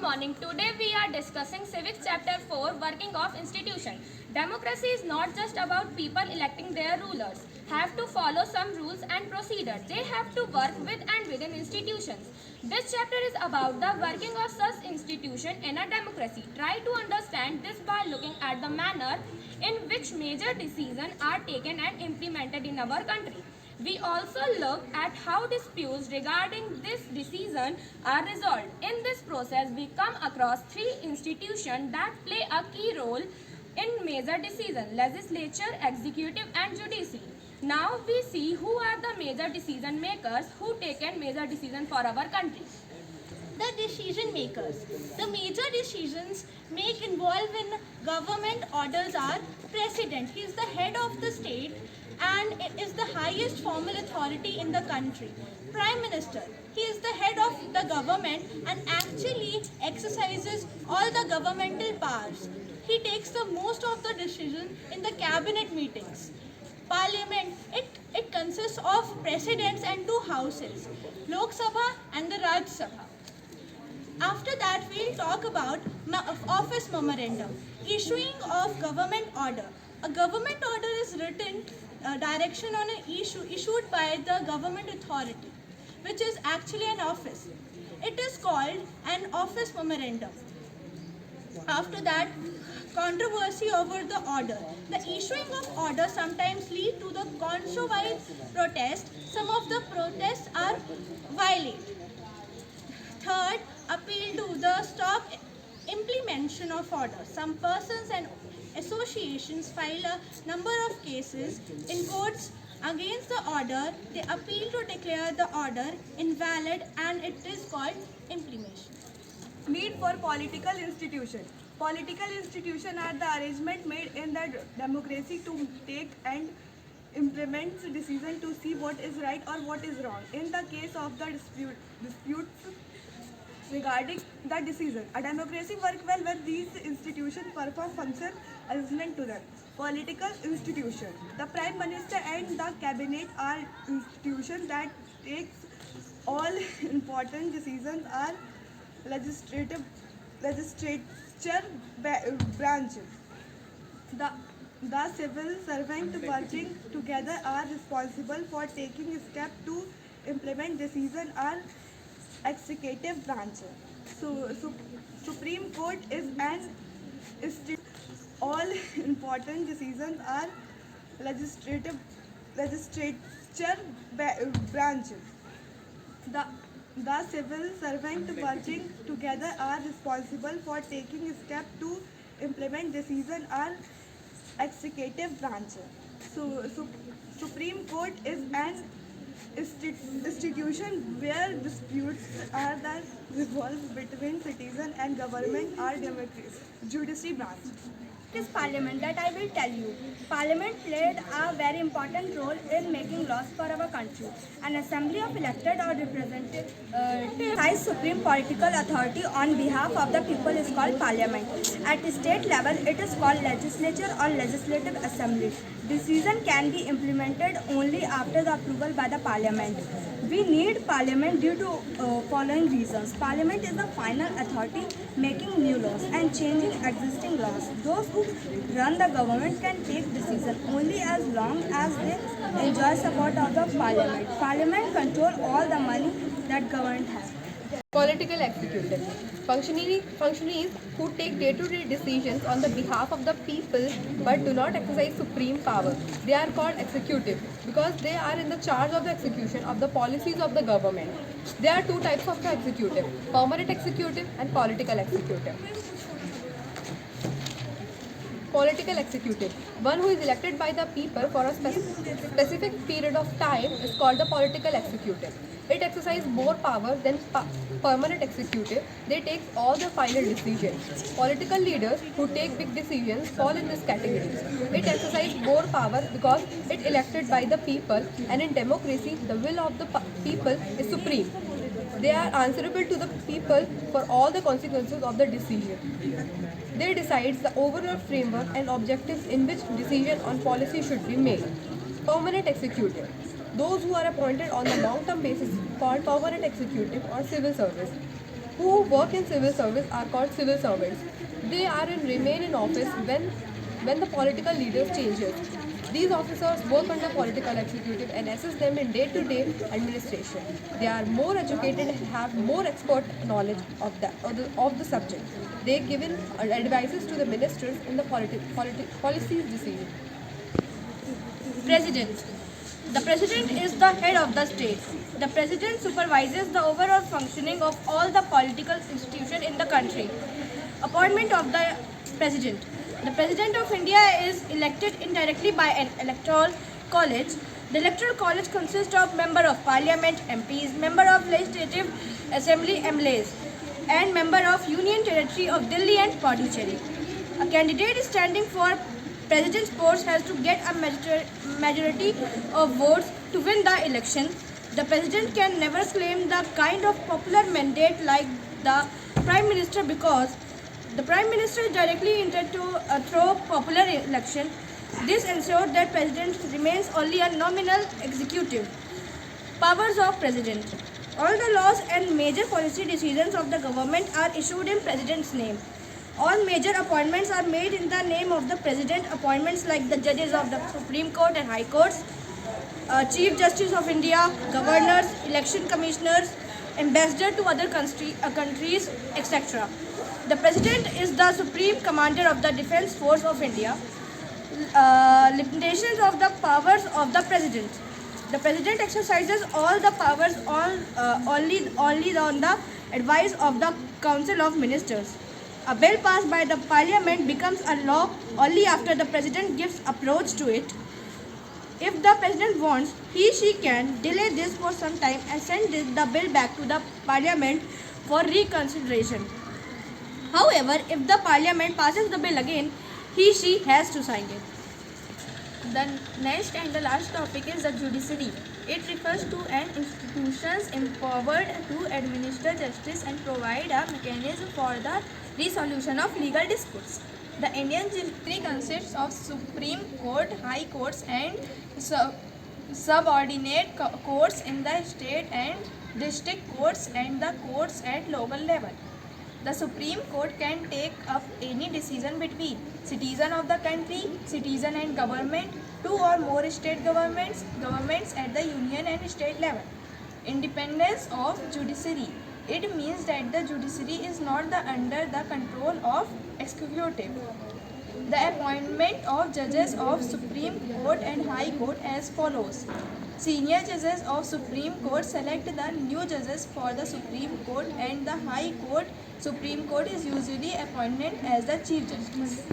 morning. Today we are discussing Civics Chapter 4, Working of Institution. Democracy is not just about people electing their rulers. Have to follow some rules and procedures. They have to work with and within institutions. This chapter is about the working of such institution in a democracy. Try to understand this by looking at the manner in which major decisions are taken and implemented in our country. We also look at how disputes regarding this decision are resolved. In this process, we come across three institutions that play a key role in major decisions: legislature, executive and judiciary. Now we see who are the major decision makers who taken major decision for our country. The decision makers. The major decisions involved in government orders are President. He is the head of the state and it is the highest formal authority in the country. Prime Minister. He is the head of the government and actually exercises all the governmental powers. He takes the most of the decision in the cabinet meetings. Parliament, it consists of presidents and two houses, Lok Sabha and the Raj Sabha. After that, we'll talk about office memorandum, issuing of government order. A government order is written direction on an issue issued by the government authority, which is actually an office. It is called an office memorandum. After that, controversy over the order. The issuing of order sometimes lead to the countrywide protest. Some of the protests are violent. Third, appeal to the stop implementation of order. Some persons and associations file a number of cases in courts against the order. They appeal to declare the order invalid and it is called implementation. Need for political institution. Political institution are the arrangement made in the democracy to take and implement decision to see what is right or what is wrong. In the case of the disputes regarding the decision, a democracy work well when these institutions perform function assessment to them. Political institution. The Prime Minister and the Cabinet are institutions that takes all important decisions are legislature branch. The civil servant working together are responsible for taking steps to implement decision are executive branch. Supreme Court is an all important decisions are legislature branch. The civil servant working together are responsible for taking steps to implement decision are executive branch. Supreme Court is an institution where disputes are that resolved between citizen and government are democracy. Judiciary branch. It is Parliament that I will tell you. Parliament played a very important role in making laws for our country. An assembly of elected or representatives exercise supreme political authority on behalf of the people is called Parliament. At state level, it is called legislature or legislative assembly. Decision can be implemented only after the approval by the Parliament. We need Parliament due to following reasons. Parliament is the final authority making new laws and changing existing laws. Those who run the government can take decisions only as long as they enjoy support of the Parliament. Parliament control all the money that government has. Political executive. Functionaries who take day-to-day decisions on the behalf of the people but do not exercise supreme power. They are called executive because they are in the charge of the execution of the policies of the government. There are two types of the executive: permanent executive and political executive. Political executive. One who is elected by the people for a specific period of time is called the political executive. It exercises more power than permanent executive. They take all the final decisions. Political leaders who take big decisions fall in this category. It exercises more power because it elected by the people, and in democracy the will of the people is supreme. They are answerable to the people for all the consequences of the decision. They decide the overall framework and objectives in which decision on policy should be made. Permanent executive. Those who are appointed on a long-term basis called permanent executive or civil service. who work in civil service are called civil servants. They are and remain in office when the political leaders changes. These officers work under political executive and assist them in day-to-day administration. They are more educated and have more expert knowledge of the subject. They give in advices to the ministers in the policies decision. President. The President is the head of the state. The President supervises the overall functioning of all the political institutions in the country. Appointment of the President. The President of India is elected indirectly by an electoral college. The electoral college consists of Member of Parliament, MPs, Member of Legislative Assembly, MLAs, and Member of Union Territory of Delhi and Puducherry. A candidate standing for President's post has to get a majority of votes to win the election. The President can never claim the kind of popular mandate like the Prime Minister because the Prime Minister is directly elected through popular election. This ensures that President remains only a nominal executive. Powers of President. All the laws and major policy decisions of the government are issued in President's name. All major appointments are made in the name of the President. Appointments like the judges of the Supreme Court and High Courts, Chief Justice of India, governors, election commissioners, ambassador to other countries, etc. The President is the Supreme Commander of the Defence Force of India. Limitations of the powers of the President. The President exercises all the powers only on the advice of the Council of Ministers. A bill passed by the Parliament becomes a law only after the President gives approach to it. If the President wants, she can delay this for some time and send the bill back to the Parliament for reconsideration. However, if the Parliament passes the bill again, she has to sign it. The next and the last topic is the judiciary. It refers to an institution empowered to administer justice and provide a mechanism for the resolution of legal disputes. The Indian judiciary consists of Supreme Court, High Courts and subordinate courts in the state and district courts and the courts at local level. The Supreme Court can take up any decision between citizen of the country, citizen and government, two or more state governments at the union and state level. Independence of judiciary. It means that the judiciary is not under the control of executive. The appointment of judges of Supreme Court and High Court as follows. Senior judges of Supreme Court select the new judges for the Supreme Court and the High Court. Supreme Court is usually appointed as the Chief Justice.